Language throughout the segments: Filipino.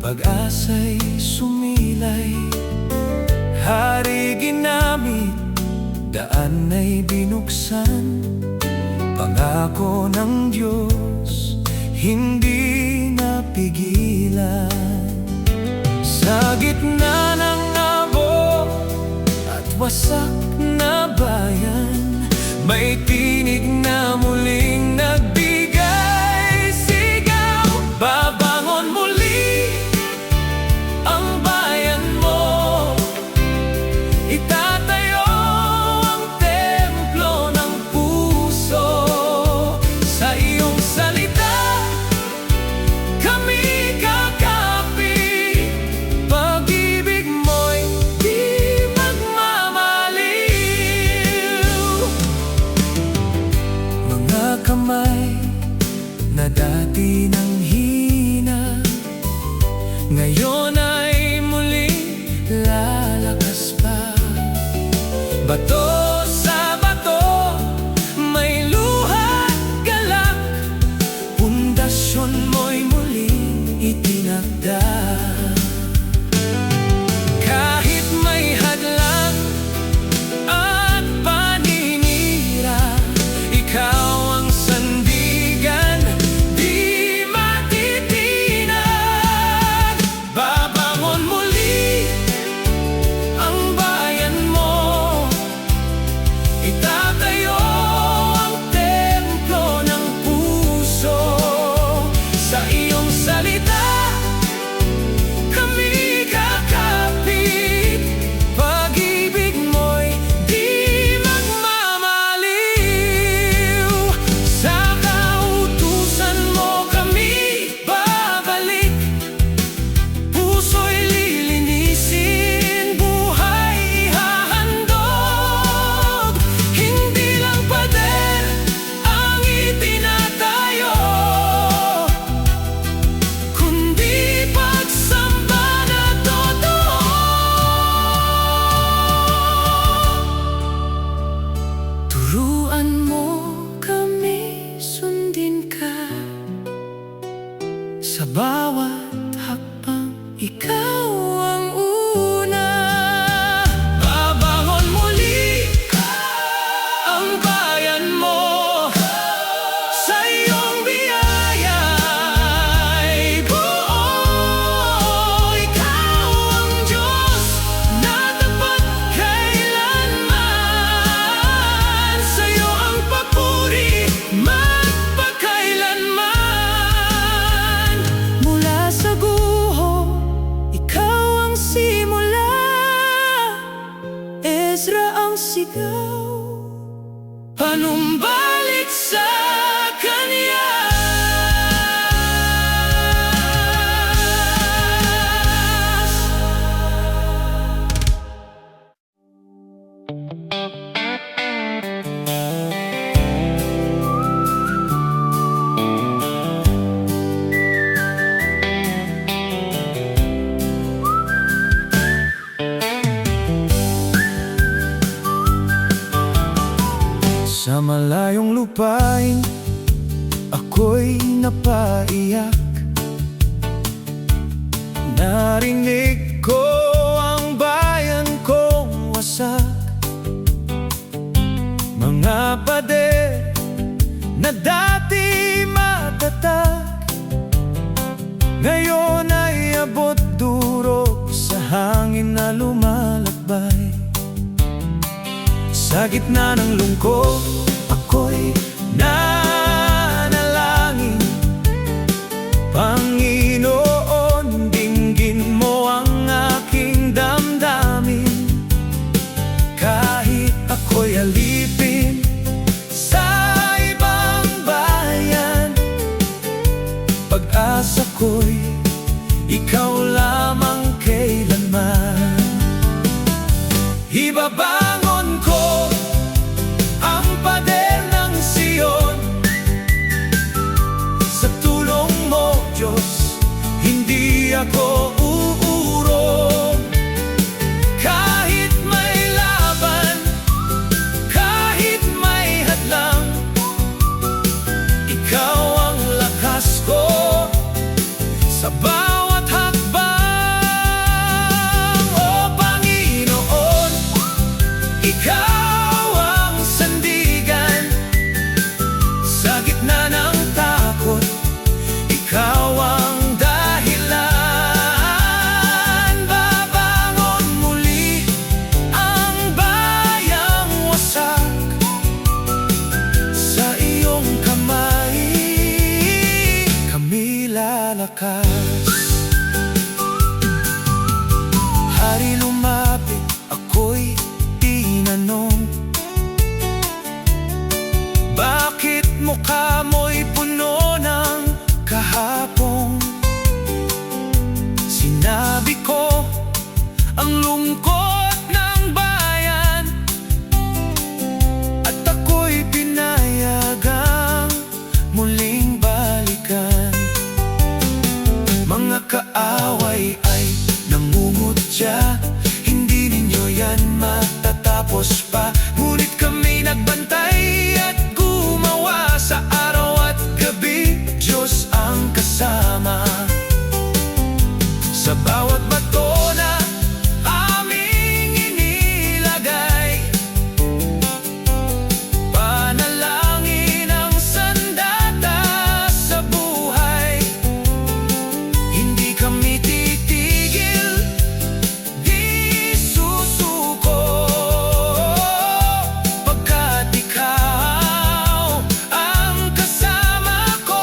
pag-asa'y sumilay, hari ginamit, daan ay binuksan. Pangako ng Diyos, hindi napigilan. Sa gitna ng abo at wasak na bayan, may tinig na muling nagbigay sigaw. Babangon muli ang bayan mo, itatayo ang templo ng puso. Sa iyong salita kami kakapit, pag-ibig mo'y di magmamaliw. Mga kamay na dati nang hina, ngayon ay muling lalakas pa. Bato sa bato, may luha't galak, pundasyon mo'y muling itinakda. Kahit may hadlang at paninira, ikaw ang sandigan, di matitinag. Babangon muli ang bayan mo, itatayo ang templo ng puso. Sa iyong salita kami kakapit, pag-ibig mo'y di magmamaliw. Sa kautusan mo kami babalik, puso'y lilinisin, buhay ihahandog. Hindi lang pader ang itinatayo, kundi pagsamba na totoo. Turuan mo kami, sundin ka sa bawat hakbang, ikaw ang una. Babangon muli ang bayan mo, sa iyong biyaya ay buo. Ikaw ang Diyos na tapat kailanman, sa'yo ang papuri magpakailanman. Mula sa guho, ikaw ang simula, Ezra ang sigaw, panumbalik sa Kanya. Sa malayong lupain, ako'y napaiyak. Narinig ko ang bayan kong wasak. Mga pader na dati matatag, ngayon ay abot duro sa hangin na lumalakbay. Sa gitna ng lungkot, ako'y nanalangin. Panginoon, dinggin mo ang aking damdamin. Kahit ako'y alipin sa ibang bayan, pag-asa ko'y ikaw lamang kailanman. Ibabangon ko ang pader ng Sion, sa tulong mo, Diyos, hindi ako uurong. Kahit may laban, kahit may hadlang, ikaw ang lakas ko. Sa bawat bawat hakbang. O Panginoon, Ikaw ang sandigan. Sa gitna ng takot, Ikaw ang dahilan. Babangon muli ang bayang wasak. Sa iyong kamay kami lalakas. Hari lumapit, ako'y tinanong, bakit mukha mo'y puno ng kahapon? Sinabi ko, ang lungkot ng bayan, at ako'y pinayagang muling balikan. Mga kaaway ay nangungutya, hindi ninyo yan matatapos pa. Ngunit kami nagbantay at gumawa sa araw at gabi. Diyos ang kasama. Sa bawat bato na aming inilagay, panalangin ang sandata sa buhay. Hindi kami titigil, di susuko, pagkat Ikaw ang kasama ko.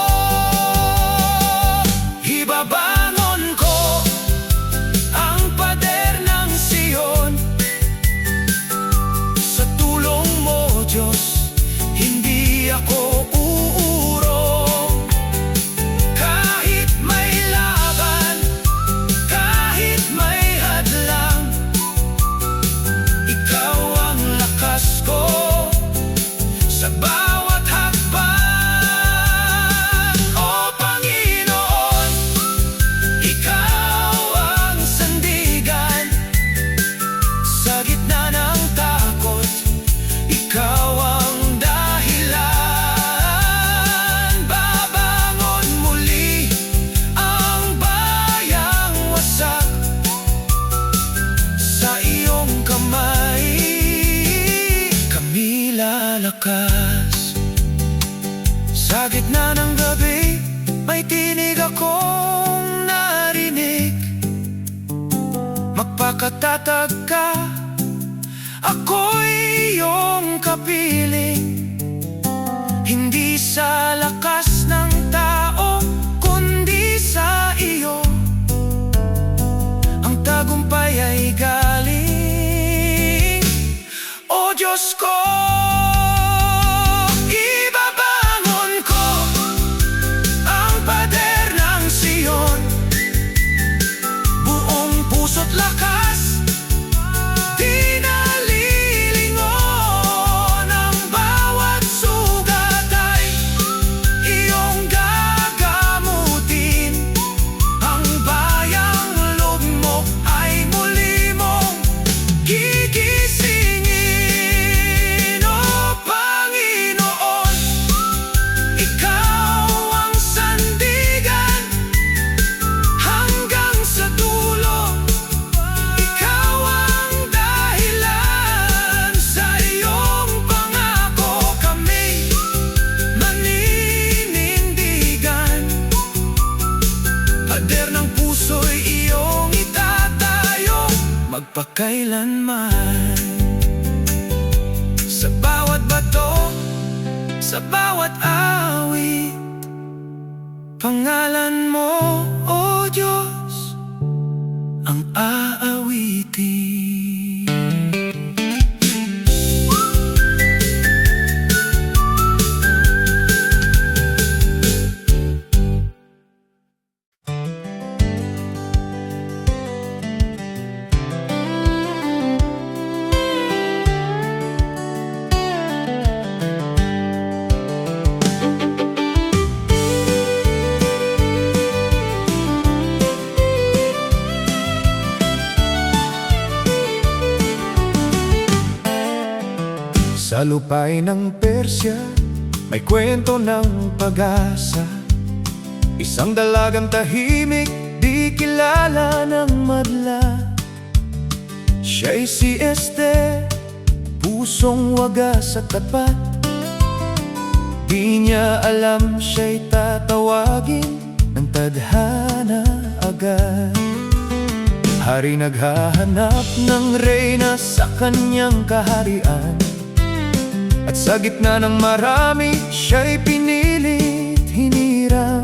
Ibabangon ko ang pader ng Sion. Sa tulong mo, Diyos, hindi ako uurong. Kahit may laban, kahit may hadlang, Ikaw ang lakas ko sa bawat hakbang. O Panginoon, Ikaw ang sandigan. Sa gitna ng takot, Ikaw ang dahilan. Babangon muli ang bayang wasak. Sa iyong kamay kami lalakas. Sa gitna ng gabi, may tinig akong narinig. Magpakatatag ka, ako'y iyong kapiling. Hindi sa lakas ng tao, kundi sa iyo ang tagumpay ay galing. O Diyos ko, ibabangon ko ang pader ng Sion. Buong puso't lakas, di nalilingon. Ang bawat sugat ay iyong gagamutin. Ang bayang loob mo ay muli mong gigisingin. O Panginoon, Ikaw ang sandigan. Hanggang sa dulo, Ikaw ang dahilan. Sa iyong pangako kami maninindigan. Pader ng puso'y iyong itatayo magpakailanman. Sa bawat bato, sa bawat awit, pangalan mo, O Diyos, ang aawitin. Sa lupay ng Persya, may kwento ng pag-asa. Isang dalagang tahimik, di kilala ng madla. Siya'y si Esther, pusong wagas at tapat. Di niya alam siya'y tatawagin ng tadhana agad. Hari naghahanap ng reyna sa kanyang kaharian, at sa gitna ng marami siya'y pinilit hinirang.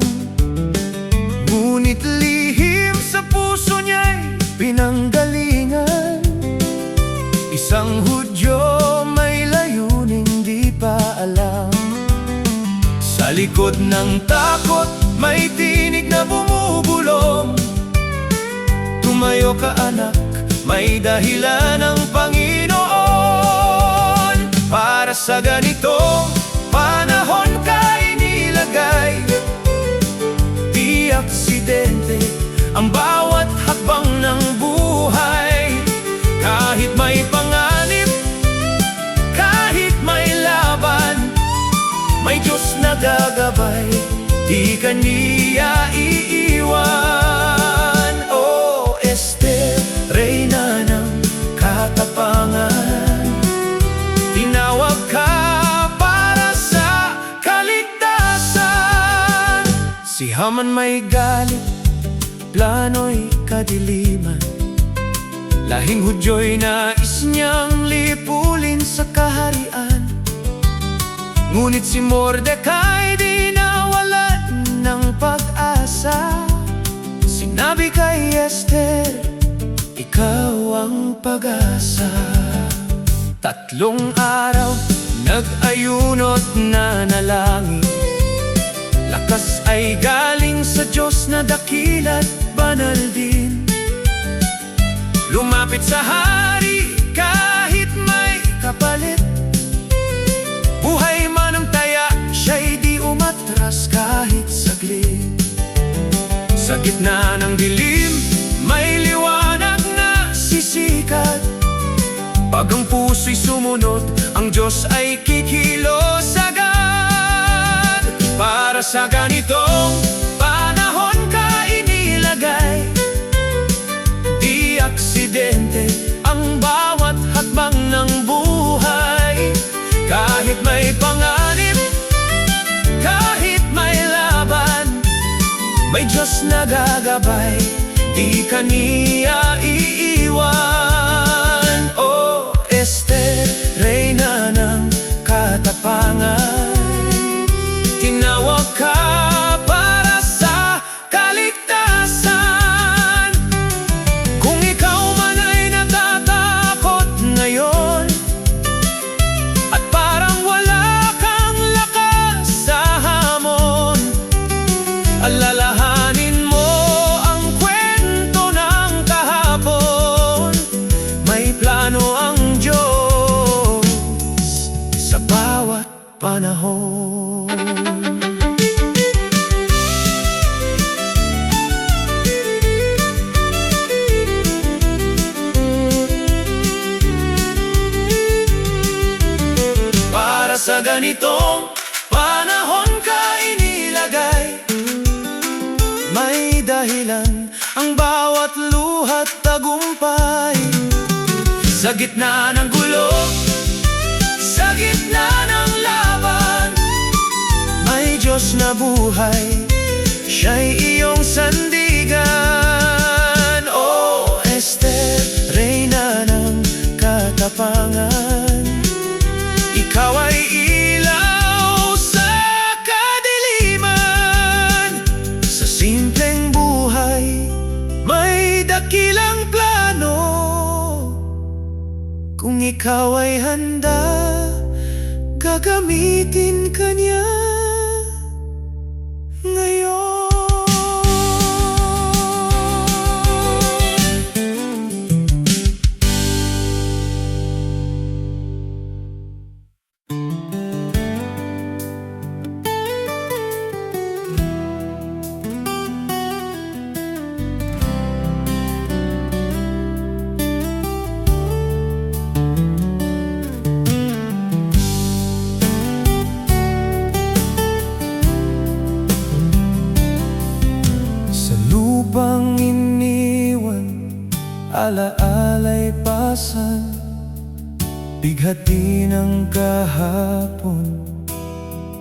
Ngunit lihim sa puso niya'y pinanggalingan. Isang Hudyo may layuning di pa alam. Sa likod ng takot may tinig na bumubulong. Tumayo ka anak, may dahilan ang Panginoon. Para sa ganitong panahon ka inilagay. Di aksidente ang bawat hakbang ng buhay. Kahit may panganib, kahit may laban, may Diyos na gagabay, di ka niya iiwan. Oh Esther, reyna ng katapangan, tinawag ka para sa kaligtasan. Si Haman may galit, plano'y kadiliman. Lahing Hudyo'y nais niyang lipulin sa kaharian. Ngunit si Mordecai di nawalan ng pag-asa. Sinabi kay Esther, ikaw ang pag-asa. 3 araw nag-ayunot na nalangin. Lakas ay galing sa Diyos na dakila't banal din. Lumapit sa hari kahit may kapalit. Buhay man ang taya, siya'y di umatras kahit saglit. Sa gitna ng dilim, may liwanag na sisikat. Pag ang puso'y sumunod, ang Diyos ay kikilos agad. Para sa ganitong panahon ka inilagay. Di aksidente ang bawat hakbang ng buhay. Kahit may panganib, kahit may laban, may Diyos na gagabay, di ka niya iiwan. Oh Esther, reyna ng katapangan, tinawag ka para sa kaligtasan. Kung ikaw man ay natatakot ngayon, at parang wala kang lakas sa hamon, alalahanin mo ang kwento ng kahapon. May plano ang Diyos sa bawat panahon. Sa ganitong panahon ka inilagay. May dahilan ang bawat luha't tagumpay. Sa gitna ng gulo, sa gitna ng laban, may Diyos na buhay, siya'y iyong sandigan. Oh Esther, reyna ng katapangan, ikaw ay ilaw sa kadiliman. Sa simpleng buhay, may dakilang plano. Kung ikaw ay handa, gagamitin ka niya ngayon. Upang alaala'y pasan, bighati ng kahapon,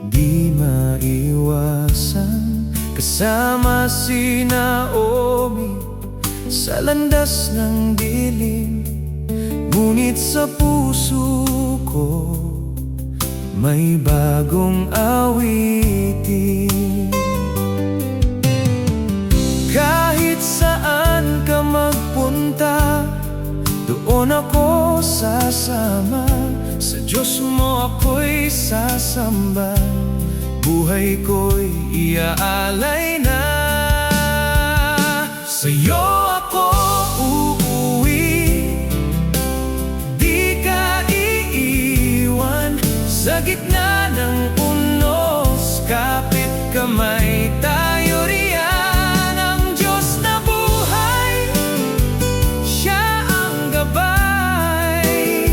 di maiwasan. Kasama si Naomi sa landas ng dilim, ngunit sa puso ko may bagong awitin. Kahit saan ka magpunta, doon ako sasama. Sa Diyos mo ako'y sasamba, buhay ko'y iaalay na. Sa'yo ako uuwi, di ka iiwan. Sa gitna ng unos, kapit kamay tayo riyan. Ang Diyos na buhay, Siya ang gabay.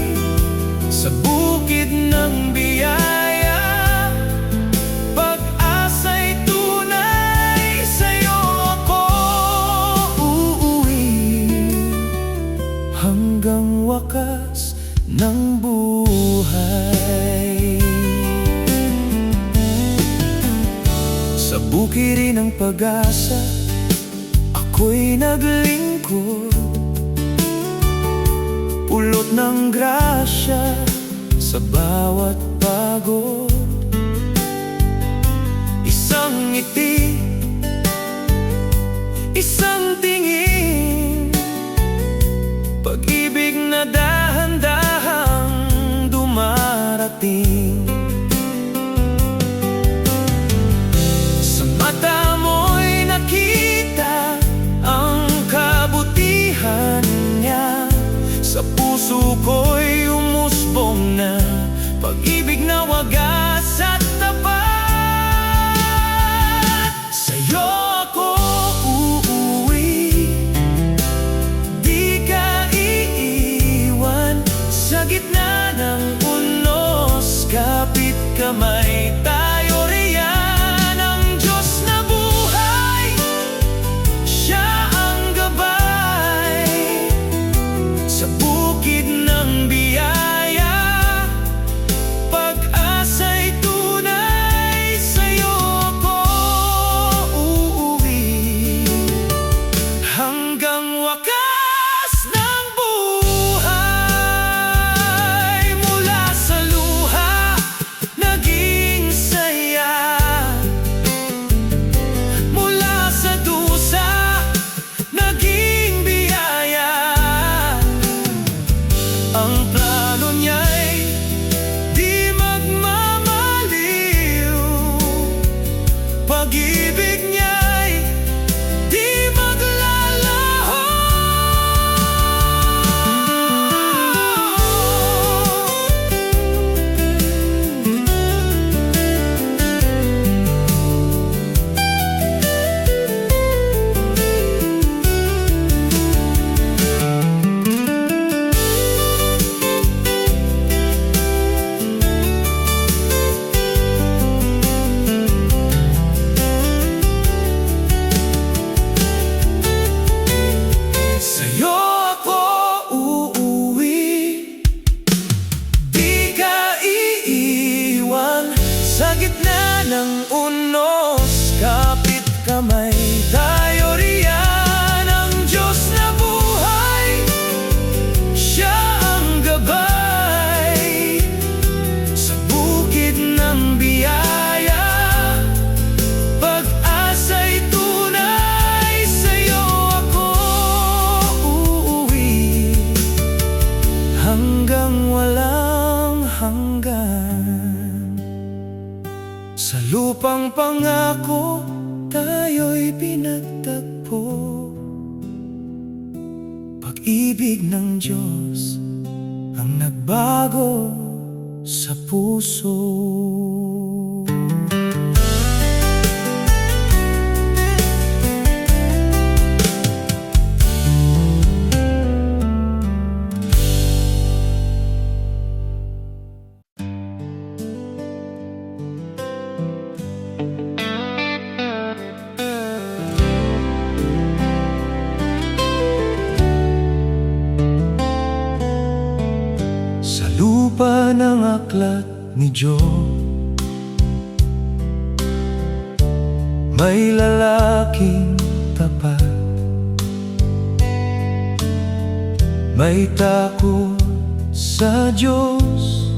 Sa bukid ng biyaya, pag-asa'y tunay. Sa'yo ako uuwi, hanggang wakas ng buhay. Sa bukirin ng pag-asa, ako'y naglingkod, pulot ng grasya sa bawat pagod. Isang ngiti, isang tingin, pag-ibig na dahan-dahang dumarating. Sa mata mo'y nakita ang kabutihan niya, sa puso ko'y umusbong na pag-ibig na wagas at tapat. Sa'yo ako uuwi, di ka iiwan. Sa gitna ng unos, kapit kamay tayo riyan. Ang Diyos na buhay, Siya ang gabay. Sa bukid ng biyaya, pag-asa'y tunay. Sa'yo ako uuwi, hanggang wakas ng buhay. Mula sa luha, naging saya. Mula sa dusa, naging biyaya. Ang plano niya'y di magmamaliw, pag-ibig niya'y di maglalaho. Sa'yo ako uuwi, di ka iiwan. Sa gitna ng unos, kapit kamay tayo riyan. Ang Diyos na buhay, Siya ang gabay. Sa bukid ng biyaya, pag-asa'y tunay. Sa'yo ako uuwi, hanggang walang hanggan. Sa lupang pangako, tayo'y pinagtagpo. Pag-ibig ng Diyos ang nagbago sa puso. Bunga ng aklat ni Job. May lalaking tapat, may takot sa Diyos,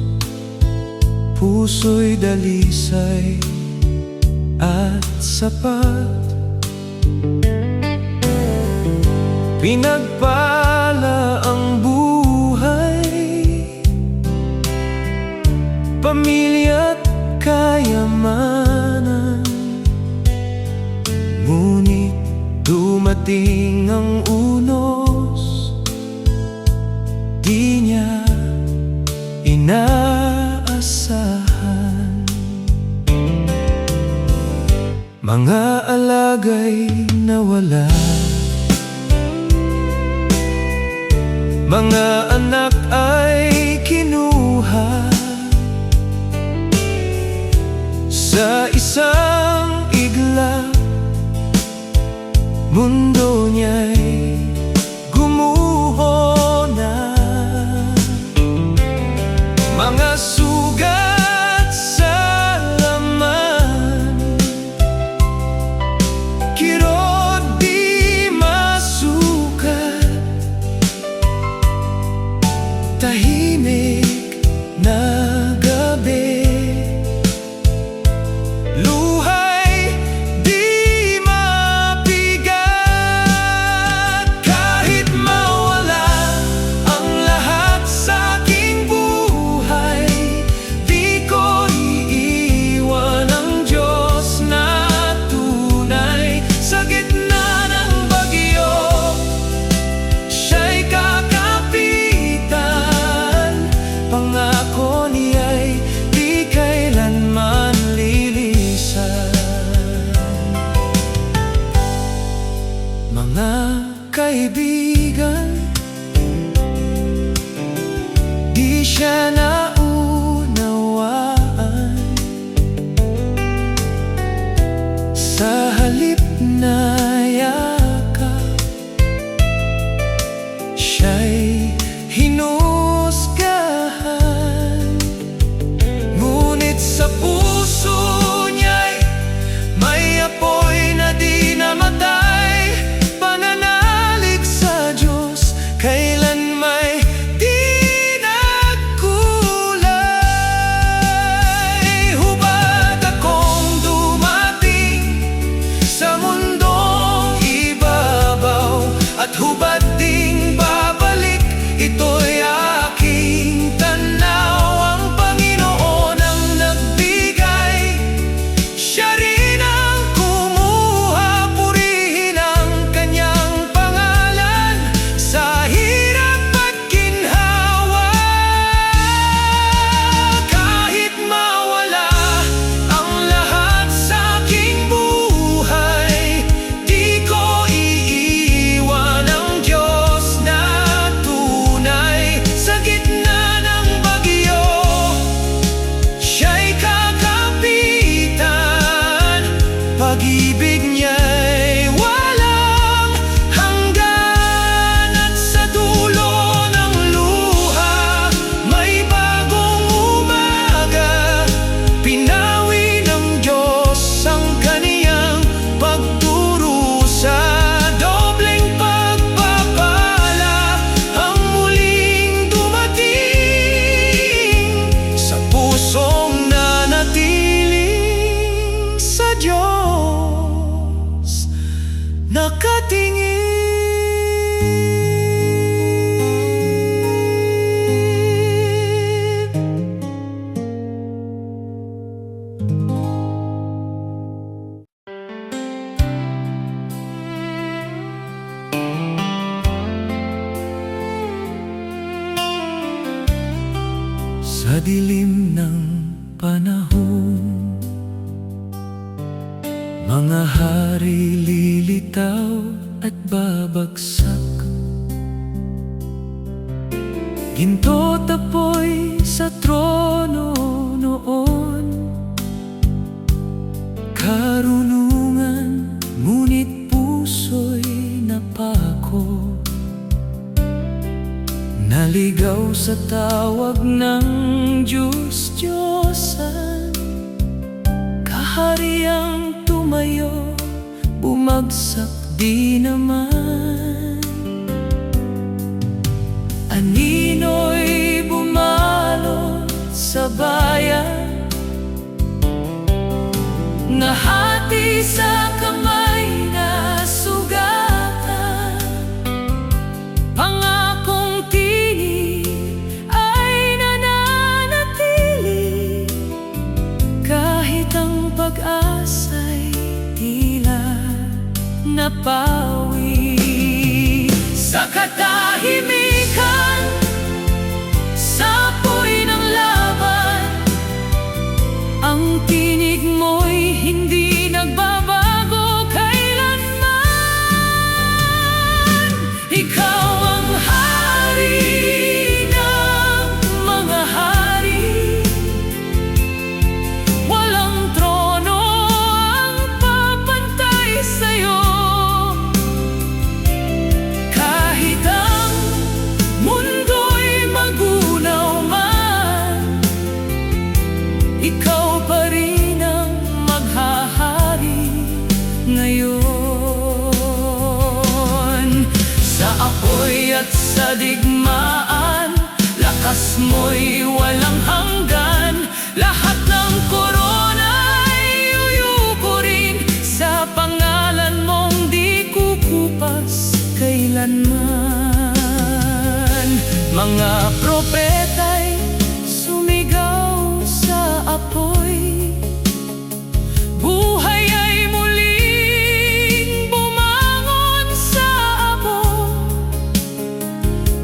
puso'y dalisay at sapat. Pinagpala ang buhay, pamilya't kayamanan, ngunit dumating ang unos, di niya inaasahan. Mga alaga'y nawala, mga anak ay kinuha, sa isang iglap mundo niya'y gumuho na. Mga sugat sa laman, kirot di masukat, tahimik na gabi, luhay di mapigat. Kahit mawala ang lahat sa aking buhay, di ko iiwan ang Diyos na tunay. Sa gitna ng bagyo, siya'y kakapitan, pangako niya'y di kailanman lilisan. Mga kaibigan, di siya naunawaan, sa halip na yakap, siya'y hinusgahan. Ngunit sa puso niya'y may apoy na di namatay, pananalig sa Diyos kailan may di nagkulay. Hubad akong dumating sa mundong ibabaw, at hubad ding babalik, ito'y aking tanaw. Ang Panginoon ang nagbigay, siya rin ang kumuha, purihin ang kanyang pangalan sa hirap at ginhawa. Kahit mawala ang lahat sa aking buhay, di ko iiwan ang Diyos na tunay. Sa gitna ng bagyo, siya'y kakapitan, pag-ibig niya'y walang hanggan. At sa dulo ng luha, may bagong umaga, pinawi ng Diyos ang kaniyang pagdurusa. Dobleng pagpapala ang muling dumating sa pusong nanatiling sa Diyos nakatingin. Sa dilim ng panahon, mga hari lilitaw at babagsak, ginto't apoy sa trono noon, karunungan ngunit puso'y napako, Naligaw sa tawag ng Diyos-Diyosan, kahariang tumayo, bumagsak di naman. Anino'y bumalot sa bayan, nahati sa kamay na sugatan. Pangakong tinig ay nananatili, kahit ang pag-asa'y tila napawi. Sa katahimikan, sa apoy ng laban, ang tinig mo'y hindi nagbabago kailanman. Ikaw ang hari ng mga hari, walang trono ang papantay sa'yo. Kahit ang mundo'y magunaw man, ikaw pa rin ang maghahari ngayon. Sa apoy at sa digmaan, lakas mo'y walang hanggan. Lahat ng korona'y uyukurin sa pangalan mong di kukupas kailanman. Mga propeta'y sumigaw sa apoy, buhay ay muling bumangon sa abo.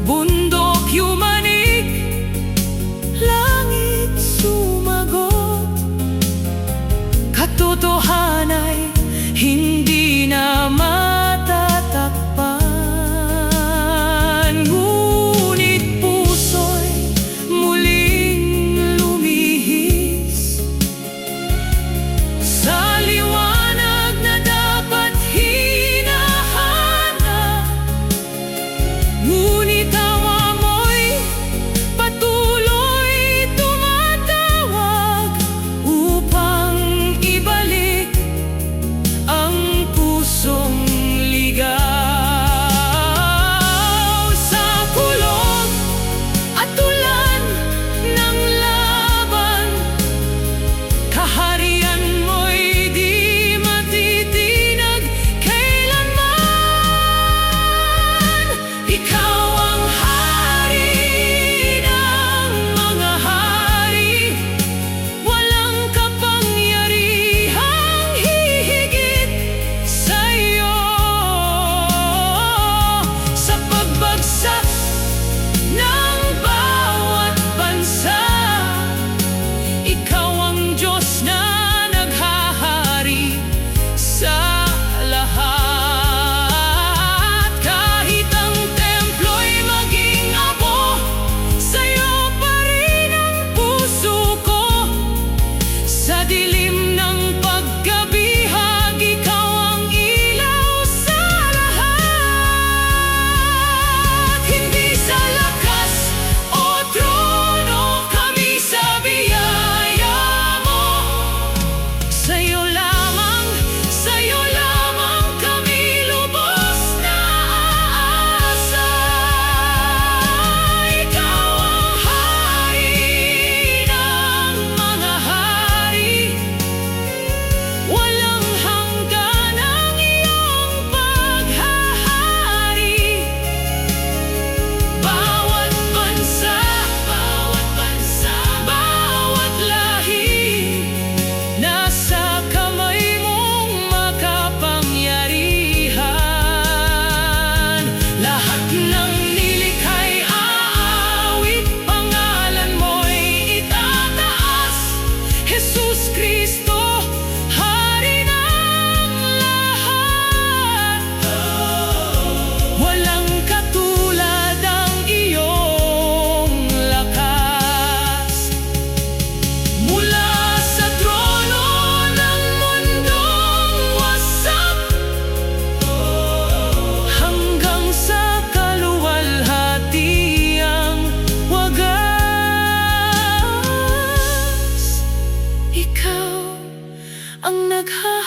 Bundok yumanig, langit sumagot, katotohanay hindi na matatakpan. Ngunit puso'y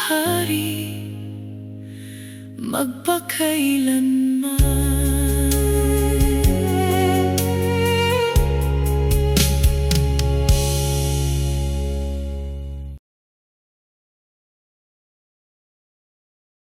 hari magpakailanman.